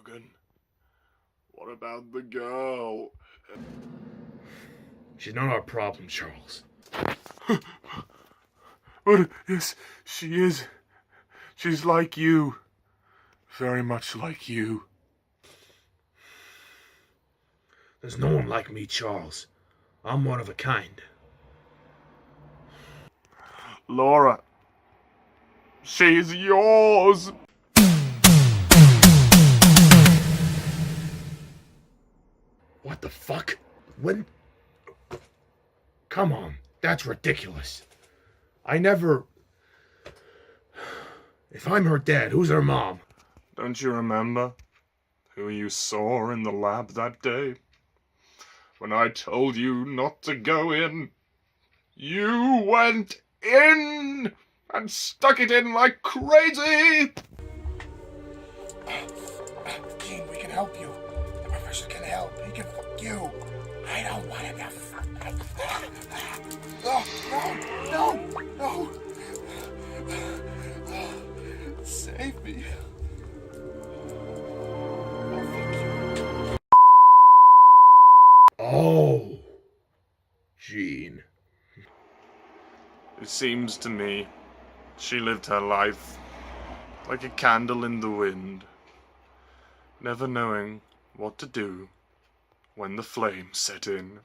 Logan, what about the girl? She's not our problem, Charles. But yes, she is. She's like you. Very much like you. There's no one like me, Charles. I'm one of a kind. Laura, she's yours. What the fuck? When? Come on, that's ridiculous. I never... If I'm her dad, who's her mom? Don't you remember who you saw in the lab that day? When I told you not to go in, you went in and stuck it in like crazy! Keen, we can help you. The professor can help. He can fuck you. I don't want him to fuck. No! Save me. Oh, Jean. It seems to me she lived her life like a candle in the wind, never knowing what to do when the flames set in.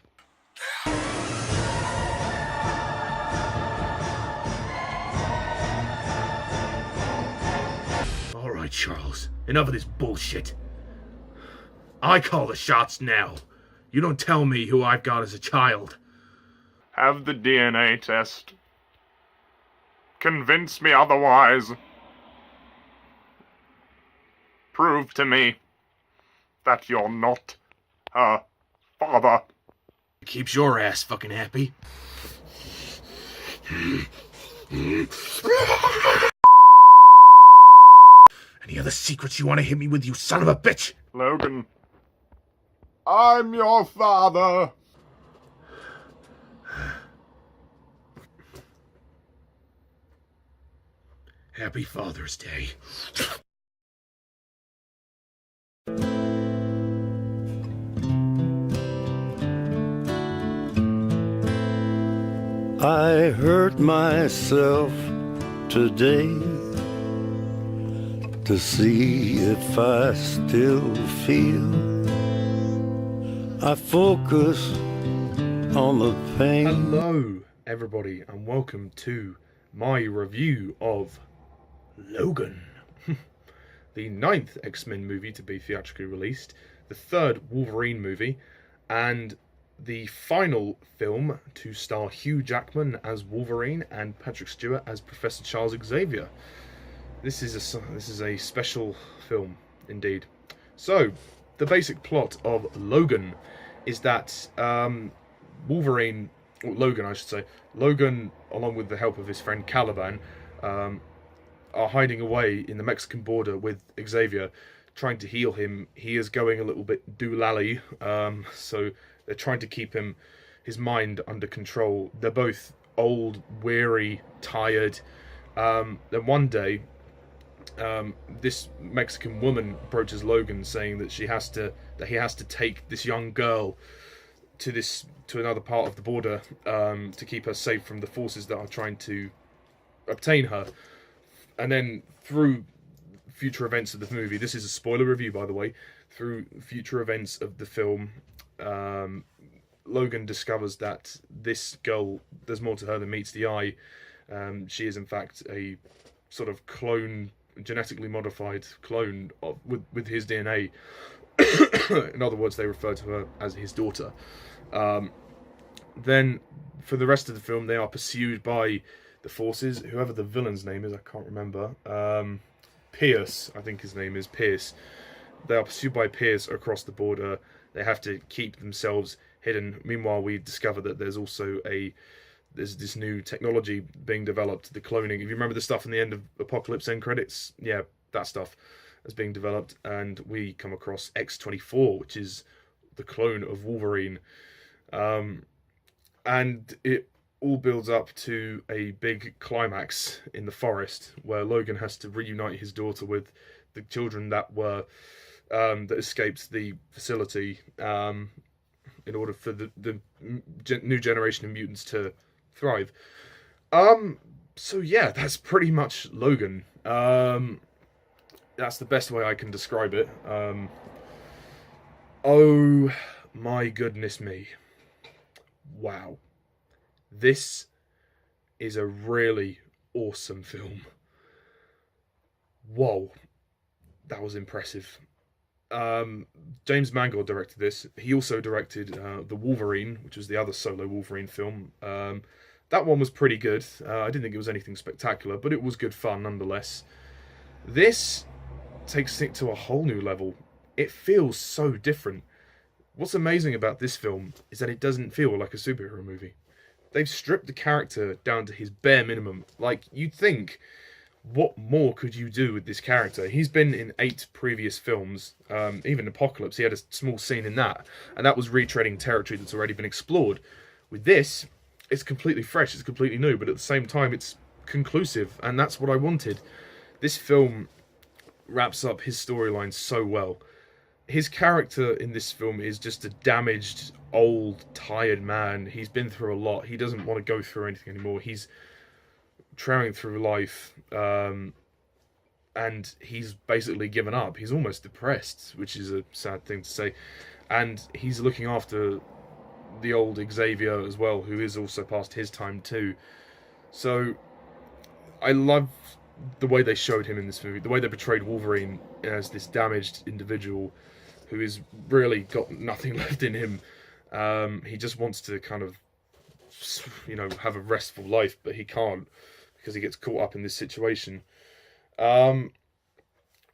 All right, Charles. Enough of this bullshit. I call the shots now. You don't tell me who I've got as a child. Have the DNA test. Convince me otherwise. Prove to me that you're not her father. Keeps your ass fucking happy. Any other secrets you want to hit me with, you son of a bitch? Logan, I'm your father. Happy Father's Day. I hurt myself today to see if I still feel. I focus on the pain. Hello, everybody, and welcome to my review of Logan, the 9th X-Men movie to be theatrically released, the 3rd Wolverine movie, and the final film to star Hugh Jackman as Wolverine and Patrick Stewart as Professor Charles Xavier. This is a special film indeed. So, the basic plot of Logan is that Logan, along with the help of his friend Caliban, are hiding away in the Mexican border with Xavier, trying to heal him. He is going a little bit doolally, so they're trying to keep his mind under control. They're both old, weary, tired. Then one day, this Mexican woman approaches Logan, saying that he has to take this young girl to another part of the border to keep her safe from the forces that are trying to obtain her. And then through future events of the movie, this is a spoiler review, by the way, through future events of the film, Logan discovers that this girl, there's more to her than meets the eye. She is in fact a sort of clone, genetically modified clone with his DNA. In other words, they refer to her as his daughter. Then for the rest of the film, they are pursued by the forces, whoever the villain's name is, I can't remember. Pierce, I think his name is Pierce. They are pursued by Pierce across the border. They have to keep themselves hidden. Meanwhile, we discover that there's also there's this new technology being developed, the cloning. If you remember the stuff in the end of Apocalypse end credits, yeah, that stuff is being developed. And we come across X-24, which is the clone of Wolverine. And it all builds up to a big climax in the forest where Logan has to reunite his daughter with the children that were that escaped the facility in order for the new generation of mutants to thrive. So yeah, that's pretty much Logan. That's the best way I can describe it. Oh my goodness me. Wow. This is a really awesome film. Whoa. That was impressive. James Mangold directed this. He also directed The Wolverine, which was the other solo Wolverine film. That one was pretty good. I didn't think it was anything spectacular, but it was good fun nonetheless. This takes it to a whole new level. It feels so different. What's amazing about this film is that it doesn't feel like a superhero movie. They've stripped the character down to his bare minimum. Like, you'd think, what more could you do with this character? He's been in 8 previous films. Even Apocalypse, he had a small scene in that. And that was retreading territory that's already been explored. With this, it's completely fresh, it's completely new, but at the same time, it's conclusive. And that's what I wanted. This film wraps up his storyline so well. His character in this film is just a damaged, old, tired man. He's been through a lot. He doesn't want to go through anything anymore. He's trowing through life, and he's basically given up. He's almost depressed, which is a sad thing to say. And he's looking after the old Xavier as well, who is also past his time too. So I love the way they showed him in this movie, the way they portrayed Wolverine as this damaged individual who is really got nothing left in him. He just wants to kind of, have a restful life, but he can't because he gets caught up in this situation.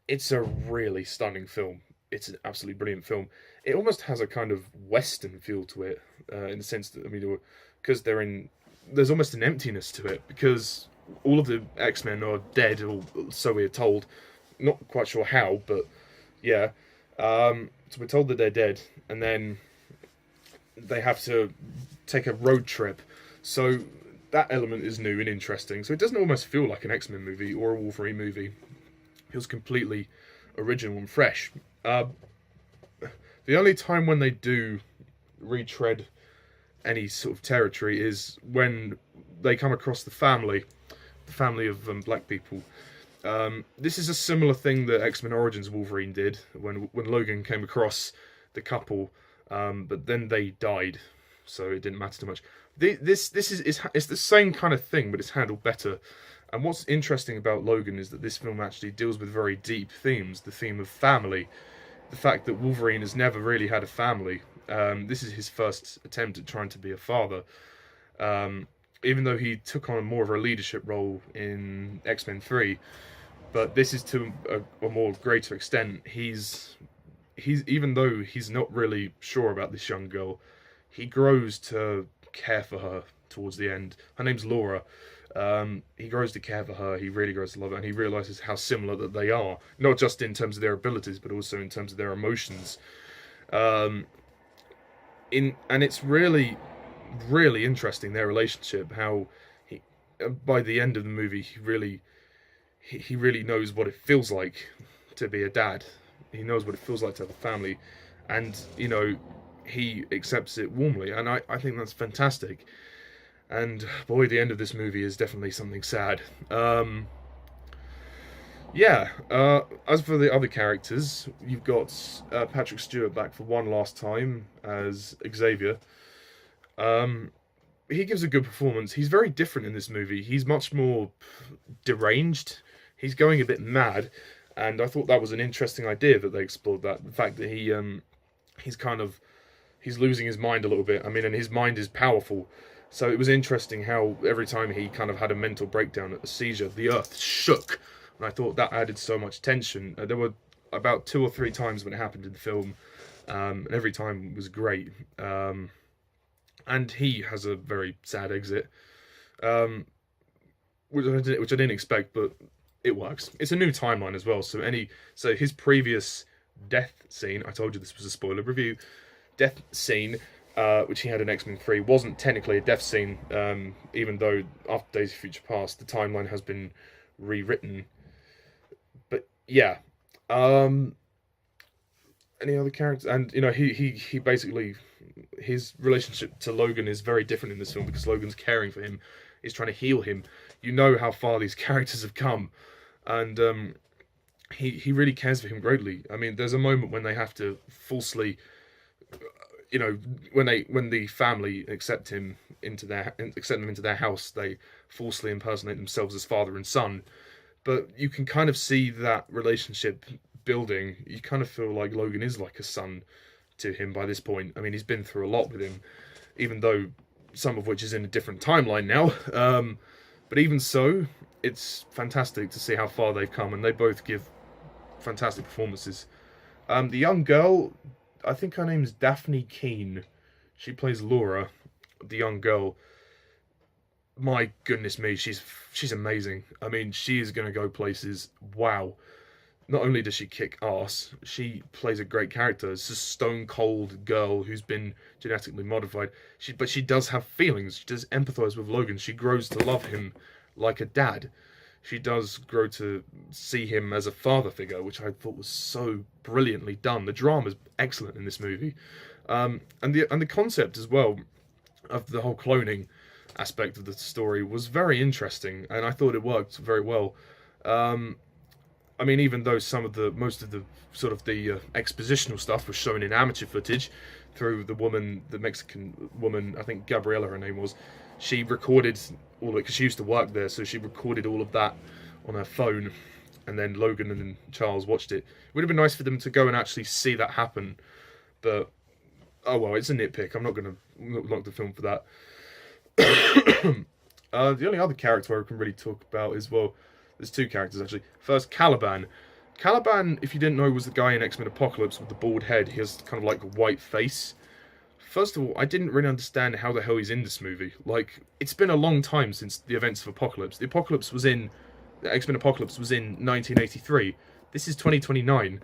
It's a really stunning film. It's an absolutely brilliant film. It almost has a kind of Western feel to it, in the sense that, because there's almost an emptiness to it, because all of the X-Men are dead, or so we're told. Not quite sure how, but yeah. So we're told that they're dead, and then they have to take a road trip. So that element is new and interesting. So it doesn't almost feel like an X-Men movie or a Wolverine movie. It feels completely original and fresh. The only time when they do retread any sort of territory is when they come across the family of black people. This is a similar thing that X-Men Origins Wolverine did when Logan came across the couple, but then they died, so it didn't matter too much. This is it's the same kind of thing, but it's handled better. And what's interesting about Logan is that this film actually deals with very deep themes. The theme of family, the fact that Wolverine has never really had a family. This is his first attempt at trying to be a father. Even though he took on more of a leadership role in X-Men 3, but this is to a more greater extent. He's even though he's not really sure about this young girl, he grows to care for her towards the end. Her name's Laura. He grows to care for her. He really grows to love her, and he realizes how similar that they are, not just in terms of their abilities, but also in terms of their emotions. And it's really interesting, their relationship, how he, by the end of the movie, he really knows what it feels like to be a dad. He knows what it feels like to have a family, and he accepts it warmly, and I think that's fantastic. And boy, the end of this movie is definitely something sad. As for the other characters, you've got Patrick Stewart back for one last time as Xavier. He gives a good performance. He's very different in this movie. He's much more deranged. He's going a bit mad, and I thought that was an interesting idea that they explored that. The fact that he's losing his mind a little bit. And his mind is powerful. So it was interesting how every time he kind of had a mental breakdown, a seizure, the earth shook. And I thought that added so much tension. There were about 2 or 3 times when it happened in the film, and every time was great. And he has a very sad exit, which I didn't expect, but it works. It's a new timeline as well, so his previous death scene, I told you this was a spoiler review, death scene, which he had in X-Men 3, wasn't technically a death scene, even though after Days of Future Past, the timeline has been rewritten. But yeah, Any other characters? And he basically, his relationship to Logan is very different in this film because Logan's caring for him, he's trying to heal him. You know how far these characters have come, and he really cares for him greatly. I mean, there's a moment when they have to falsely, when the family accept him into their house, they falsely impersonate themselves as father and son. But you can kind of see that relationship building. You kind of feel like Logan is like a son to him by this point. I mean, he's been through a lot with him, even though some of which is in a different timeline now. But even so, it's fantastic to see how far they've come, and they both give fantastic performances. The young girl, I think her name's Daphne Keen. She plays Laura, the young girl. My goodness me, she's amazing. I mean, she is going to go places. Wow. Not only does she kick ass, she plays a great character. It's a stone cold girl who's been genetically modified. But she does have feelings. She does empathize with Logan. She grows to love him like a dad. She does grow to see him as a father figure, which I thought was so brilliantly done. The drama's excellent in this movie, and the concept as well of the whole cloning aspect of the story was very interesting, and I thought it worked very well. I mean, even though most of the sort of the expositional stuff was shown in amateur footage through the Mexican woman, I think Gabriela her name was, she recorded all of it because she used to work there, so she recorded all of that on her phone, and then Logan and Charles watched it. It would have been nice for them to go and actually see that happen, but oh well, it's a nitpick. I'm not going to knock the film for that. The only other character I can really talk about is, well, there's two characters actually. First, Caliban. Caliban, if you didn't know, was the guy in X-Men Apocalypse with the bald head. He has kind of like a white face. First of all, I didn't really understand how the hell he's in this movie. Like, it's been a long time since the events of Apocalypse. The X-Men Apocalypse was in 1983. This is 2029.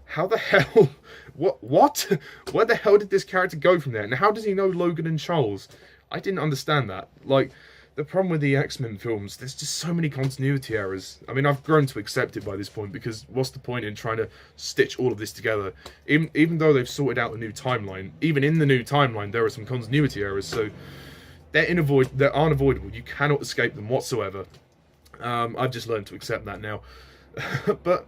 How the hell? What? Where the hell did this character go from there? And how does he know Logan and Charles? I didn't understand that. Like, the problem with the X-Men films, there's just so many continuity errors. I mean, I've grown to accept it by this point, because what's the point in trying to stitch all of this together? Even though they've sorted out a new timeline, even in the new timeline, there are some continuity errors, so they're unavoidable. You cannot escape them whatsoever. I've just learned to accept that now. But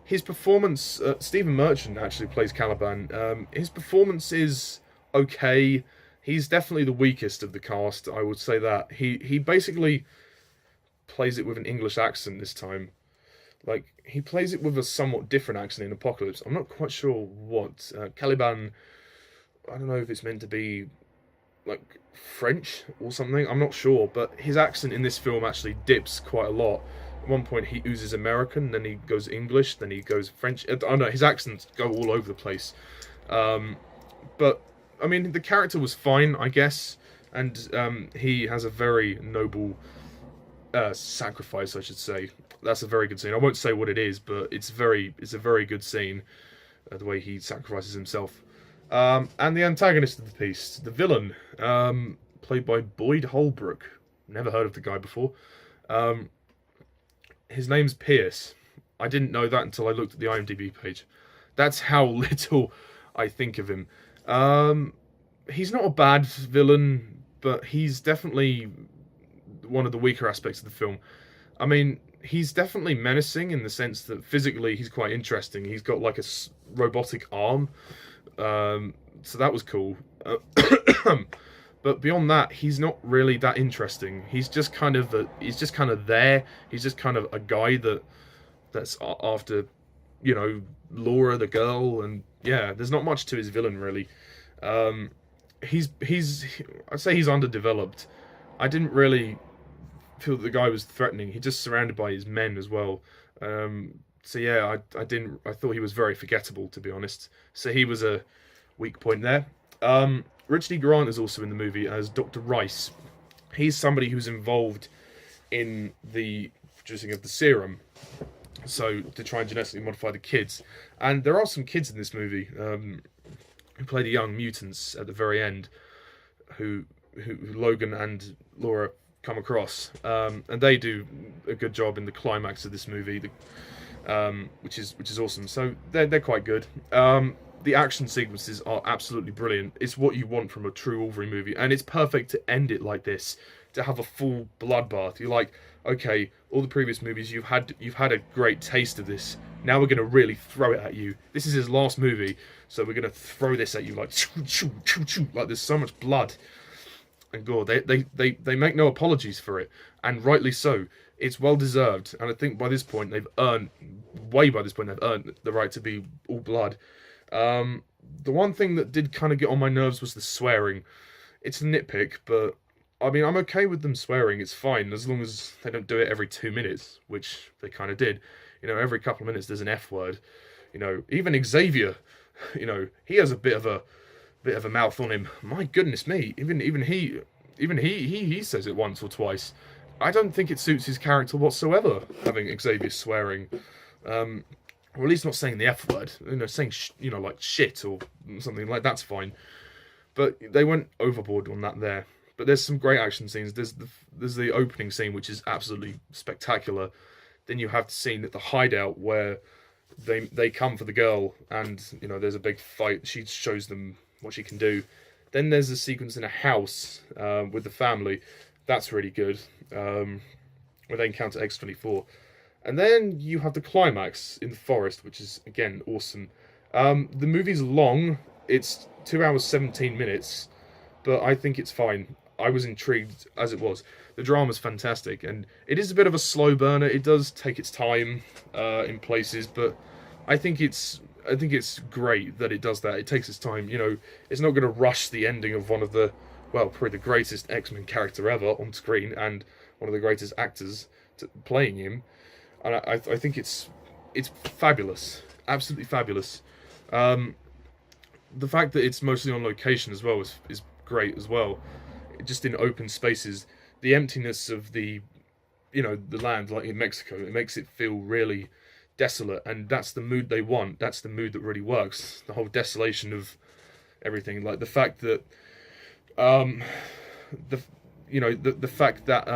his performance, Stephen Merchant actually plays Caliban. His performance is okay. He's definitely the weakest of the cast, I would say that. He basically plays it with an English accent this time. Like, he plays it with a somewhat different accent in Apocalypse. I'm not quite sure what. Caliban, I don't know if it's meant to be, like, French or something. I'm not sure, but his accent in this film actually dips quite a lot. At one point he oozes American, then he goes English, then he goes French. I don't know, his accents go all over the place. But I mean, the character was fine, I guess, and he has a very noble sacrifice, I should say. That's a very good scene. I won't say what it is, but it's a very good scene, the way he sacrifices himself. And the antagonist of the piece, the villain, played by Boyd Holbrook. Never heard of the guy before. His name's Pierce. I didn't know that until I looked at the IMDb page. That's how little I think of him. He's not a bad villain, but he's definitely one of the weaker aspects of the film. I mean, he's definitely menacing in the sense that physically he's quite interesting. He's got like a robotic arm, so that was cool. But beyond that, he's not really that interesting. He's just kind of there. He's just kind of a guy that's after, Laura the girl, and yeah, there's not much to his villain really. I'd say he's underdeveloped. I didn't really feel that the guy was threatening. He's just surrounded by his men as well. So yeah, I thought he was very forgettable, to be honest. So he was a weak point there. Richard E. Grant is also in the movie as Dr. Rice. He's somebody who's involved in the producing of the serum, so to try and genetically modify the kids. And there are some kids in this movie who play the young mutants at the very end, who Logan and Laura come across, and they do a good job in the climax of this movie. which is awesome. So they're quite good. The action sequences are absolutely brilliant. It's what you want from a true Wolverine movie, and it's perfect to end it like this, to have a full bloodbath. You're like, okay, all the previous movies you've had a great taste of this. Now we're gonna really throw it at you. This is his last movie, so we're gonna throw this at you like like there's so much blood and gore. They make no apologies for it, and rightly so. It's well deserved, and I think by this point they've earned the right to be all blood. The one thing that did kind of get on my nerves was the swearing. It's a nitpick, but I mean, I'm okay with them swearing. It's fine as long as they don't do it every 2 minutes, which they kind of did. You know, every couple of minutes there's an F word. You know, even Xavier, you know, he has a bit of a mouth on him. My goodness me, even he says it once or twice. I don't think it suits his character whatsoever, having Xavier swearing. Or at least not saying the F word. You know, saying like shit or something like that's fine. But they went overboard on that there. But there's some great action scenes. There's the opening scene, which is absolutely spectacular. Then you have the scene at the hideout where they come for the girl, and you know there's a big fight. She shows them what she can do. Then there's a sequence in a house with the family. That's really good. Where they encounter X-24. And then you have the climax in the forest, which is, again, awesome. The movie's long. It's 2 hours, 17 minutes. But I think it's fine. I was intrigued as it was. The drama's fantastic. And it is a bit of a slow burner. It does take its time in places. But I think it's great that it does that. It takes its time. You know, it's not going to rush the ending of one of the, well, probably the greatest X-Men character ever on screen. And one of the greatest actors playing him. And I think it's fabulous, absolutely fabulous. The fact that it's mostly on location as well is great as well. Just in open spaces, the emptiness of the land, like in Mexico, it makes it feel really desolate, and that's the mood they want. That's the mood that really works. The whole desolation of everything, like the fact that the fact that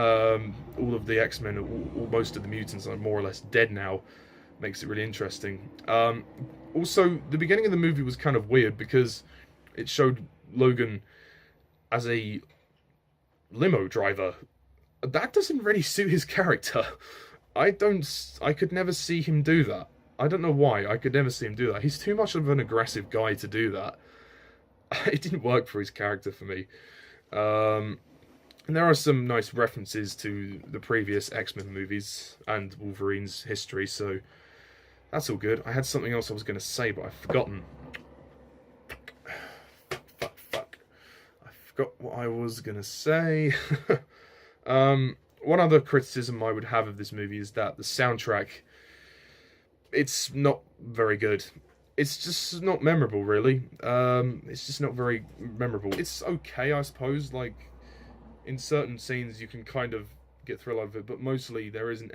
all of the X-Men, or most of the mutants, are more or less dead now, makes it really interesting. Also, the beginning of the movie was kind of weird because it showed Logan as a limo driver. That doesn't really suit his character. I could never see him do that. I don't know why. I could never see him do that. He's too much of an aggressive guy to do that. It didn't work for his character for me. And there are some nice references to the previous X-Men movies and Wolverine's history, so that's all good. I had something else I was going to say, but I've forgotten. Fuck. I forgot what I was going to say. One other criticism I would have of this movie is that the soundtrack, it's not very good. It's just not memorable, really. It's just not very memorable. It's okay, I suppose, like, in certain scenes you can kind of get thrill out of it, but mostly there isn't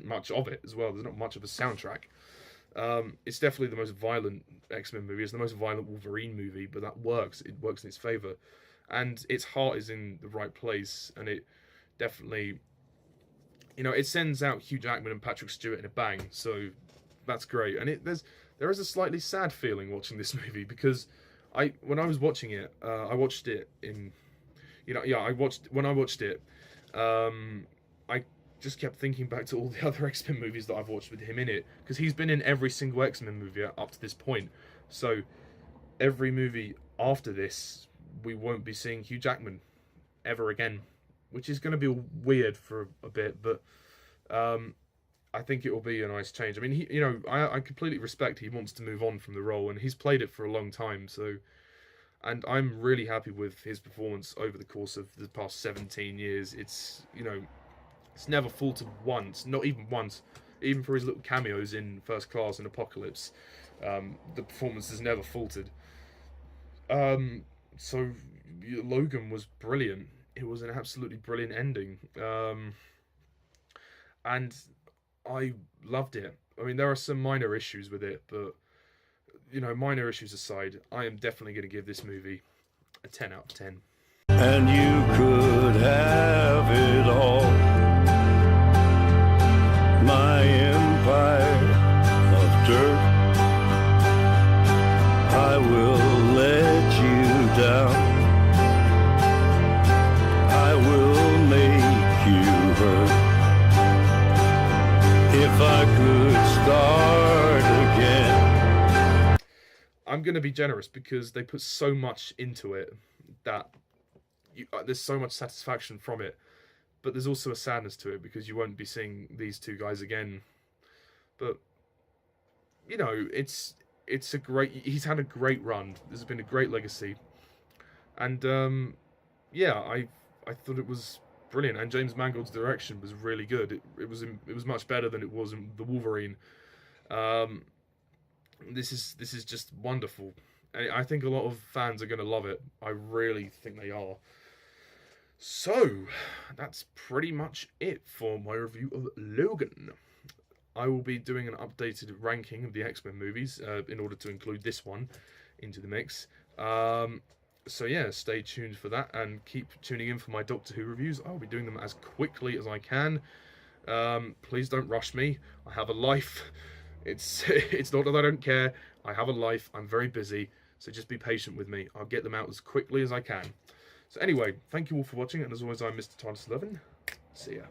much of it as well. There's not much of a soundtrack. It's definitely the most violent X-Men movie. It's the most violent Wolverine movie, but that works. It works in its favour. And its heart is in the right place, and it definitely, it sends out Hugh Jackman and Patrick Stewart in a bang, so that's great. And there is a slightly sad feeling watching this movie, because when I was watching it, I watched it in... when I watched it, I just kept thinking back to all the other X-Men movies that I've watched with him in it, because he's been in every single X-Men movie up to this point. So every movie after this, we won't be seeing Hugh Jackman ever again, which is going to be weird for a bit, but I think it will be a nice change. I mean, I completely respect he wants to move on from the role, and he's played it for a long time, so... And I'm really happy with his performance over the course of the past 17 years. It's never faltered once, not even once. Even for his little cameos in First Class and Apocalypse, the performance has never faltered. So Logan was brilliant. It was an absolutely brilliant ending. And I loved it. I mean, there are some minor issues with it, but... minor issues aside, I am definitely going to give this movie a 10 out of 10. And you could have it all. my empire of dirt. I will let you down. I will make you hurt. If I could start again. I'm going to be generous because they put so much into it that there's so much satisfaction from it. But there's also a sadness to it because you won't be seeing these two guys again. But, you know, it's a great... He's had a great run. This has been a great legacy. And, yeah, I thought it was brilliant. And James Mangold's direction was really good. It was much better than it was in The Wolverine. This is just wonderful. And I think a lot of fans are going to love it. I really think they are. So, that's pretty much it for my review of Logan. I will be doing an updated ranking of the X-Men movies in order to include this one into the mix. So yeah, stay tuned for that and keep tuning in for my Doctor Who reviews. I'll be doing them as quickly as I can. Please don't rush me. I have a life. It's not that I don't care. I have a life. I'm very busy. So just be patient with me. I'll get them out as quickly as I can. So anyway, thank you all for watching, and as always, I'm Mr. Titus11. See ya.